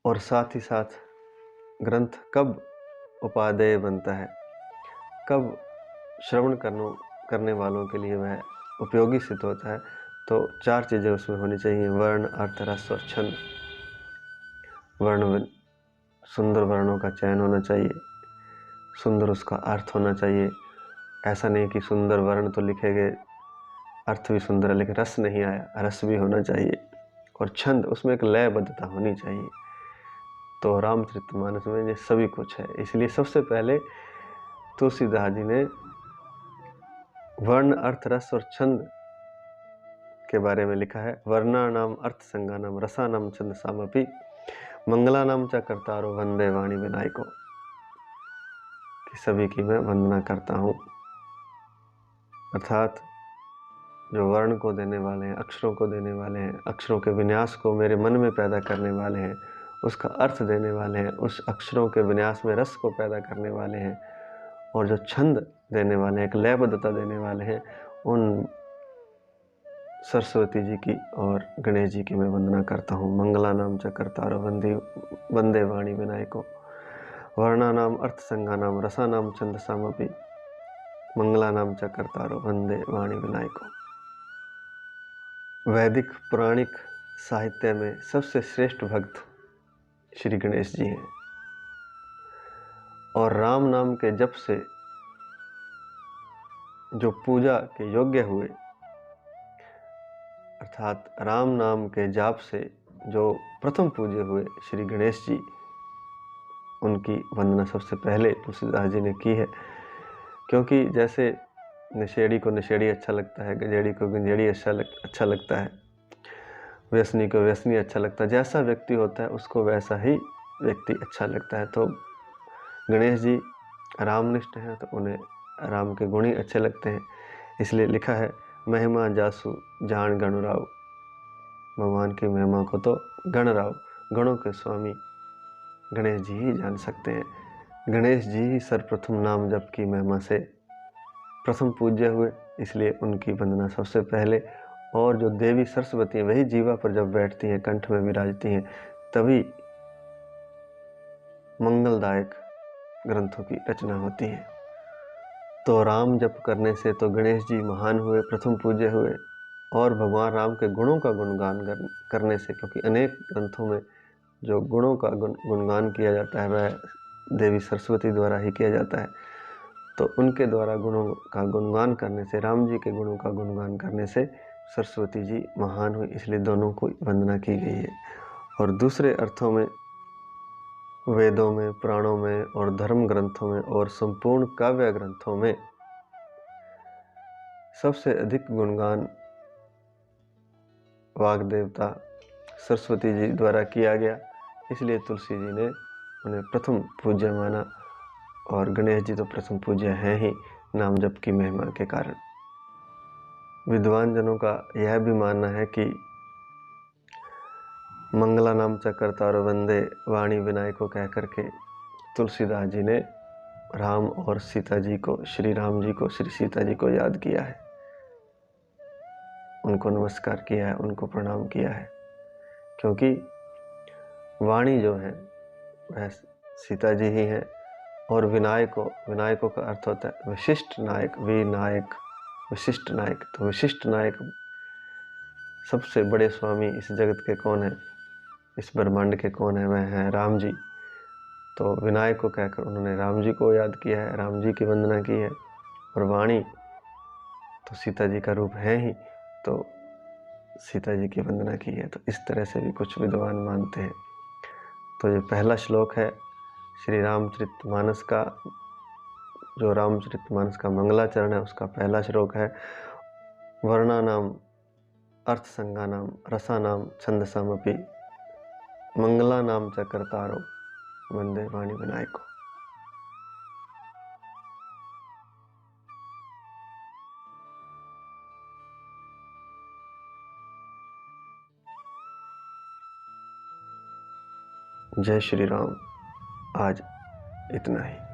और साथ ही साथ ग्रंथ कब उपादेय बनता है, कब श्रवण करने वालों के लिए वह उपयोगी सिद्ध होता है, तो 4 चीज़ें उसमें होनी चाहिए। वर्ण, अर्थ, रस और छंद। वर्ण, सुंदर वर्णों का चयन होना चाहिए, सुंदर उसका अर्थ होना चाहिए। ऐसा नहीं कि सुंदर वर्ण तो लिखे गए, अर्थ भी सुंदर है लेकिन रस नहीं आया, रस भी होना चाहिए। और छंद, उसमें एक लयबद्धता होनी चाहिए। तो रामचरितमानस में ये सभी कुछ है। इसलिए सबसे पहले तुलसीदास जी ने वर्ण, अर्थ, रस और छंद के बारे में लिखा है। वर्णानाम अर्थ संज्ञानाम रसानाम छंद सामपि मंगलानाम च कर्तारो वंदे वाणी विनायको, कि सभी की मैं वंदना करता हूँ। अर्थात जो वर्ण को देने वाले हैं, अक्षरों को देने वाले हैं, अक्षरों के विन्यास को मेरे मन में पैदा करने वाले हैं, उसका अर्थ देने वाले हैं, उस अक्षरों के विन्यास में रस को पैदा करने वाले हैं, और जो छंद देने वाले हैं, एक लयबद्धता देने वाले हैं, उन सरस्वती जी की और गणेश जी की मैं वंदना करता हूँ। मंगलानाम च कर्तारो वंदे वाणी विनायको वर्णानाम अर्थ संज्ञानाम रसानाम छंद सामपि मंगलानाम च कर्तारो वंदे वाणी विनायको। वैदिक पुराणिक साहित्य में सबसे श्रेष्ठ भक्त श्री गणेश जी हैं, और राम नाम के जप से जो पूजा के योग्य हुए, अर्थात राम नाम के जाप से जो प्रथम पूज्य हुए श्री गणेश जी, उनकी वंदना सबसे पहले तुलसीदास जी ने की है। क्योंकि जैसे नशेड़ी को नशेड़ी अच्छा लगता है, गंजेड़ी को गंजेड़ी अच्छा लगता है, व्यसनी को व्यसनी अच्छा लगता है, जैसा व्यक्ति होता है उसको वैसा ही व्यक्ति अच्छा लगता है। तो गणेश जी रामनिष्ठ हैं, तो उन्हें राम के गुण ही अच्छे लगते हैं। इसलिए लिखा है, महिमा जासु जान गण राव, भगवान की महिमा को तो गण राव, गणों के स्वामी गणेश जी ही जान सकते हैं। गणेश जी ही सर्वप्रथम नाम जप की महिमा से प्रथम पूज्य हुए, इसलिए उनकी वंदना सबसे पहले। और जो देवी सरस्वती हैं, वही जीवा पर जब बैठती हैं, कंठ में विराजती हैं, तभी मंगलदायक ग्रंथों की रचना होती है। तो राम जप करने से तो गणेश जी महान हुए, प्रथम पूज्य हुए, और भगवान राम के गुणों का गुणगान करने से, क्योंकि अनेक ग्रंथों में जो गुणों का गुणगान किया जाता है वह देवी सरस्वती द्वारा ही किया जाता है। तो उनके द्वारा गुणों का गुणगान करने से, राम जी के गुणों का गुणगान करने से सरस्वती जी महान हुई, इसलिए दोनों को वंदना की गई है। और दूसरे अर्थों में वेदों में, पुराणों में और धर्म ग्रंथों में और संपूर्ण काव्य ग्रंथों में सबसे अधिक गुणगान वाग देवता सरस्वती जी द्वारा किया गया, इसलिए तुलसी जी ने उन्हें प्रथम पूज्य माना, और गणेश जी तो प्रथम पूज्य हैं ही नाम जप की महिमा के कारण। विद्वान जनों का यह भी मानना है कि मंगला नाम च कर्तारो वंदे वाणी विनायको कह करके तुलसीदास जी ने राम और सीता जी को, श्री राम जी को, श्री सीता जी को याद किया है, उनको नमस्कार किया है, उनको प्रणाम किया है। क्योंकि वाणी जो है वह सीता जी ही हैं, और विनायकों का अर्थ होता है विशिष्ट नायक, विनायक, विशिष्ट नायक। तो विशिष्ट नायक, सबसे बड़े स्वामी इस जगत के कौन है, इस ब्रह्मांड के कौन है, वह है राम जी। तो विनायक को कहकर उन्होंने राम जी को याद किया है, राम जी की वंदना की है। और वाणी तो सीता जी का रूप है ही, तो सीता जी की वंदना की है। तो इस तरह से भी कुछ विद्वान मानते हैं। तो ये पहला श्लोक है श्री रामचरितमानस का, जो रामचरितमानस का मंगलाचरण है, उसका पहला श्लोक है, वर्णानाम अर्थ संज्ञानाम रसानाम छंदसामपि मंगलानाम च कर्तारो वंदे वाणी विनायको। जय श्री राम। आज इतना ही।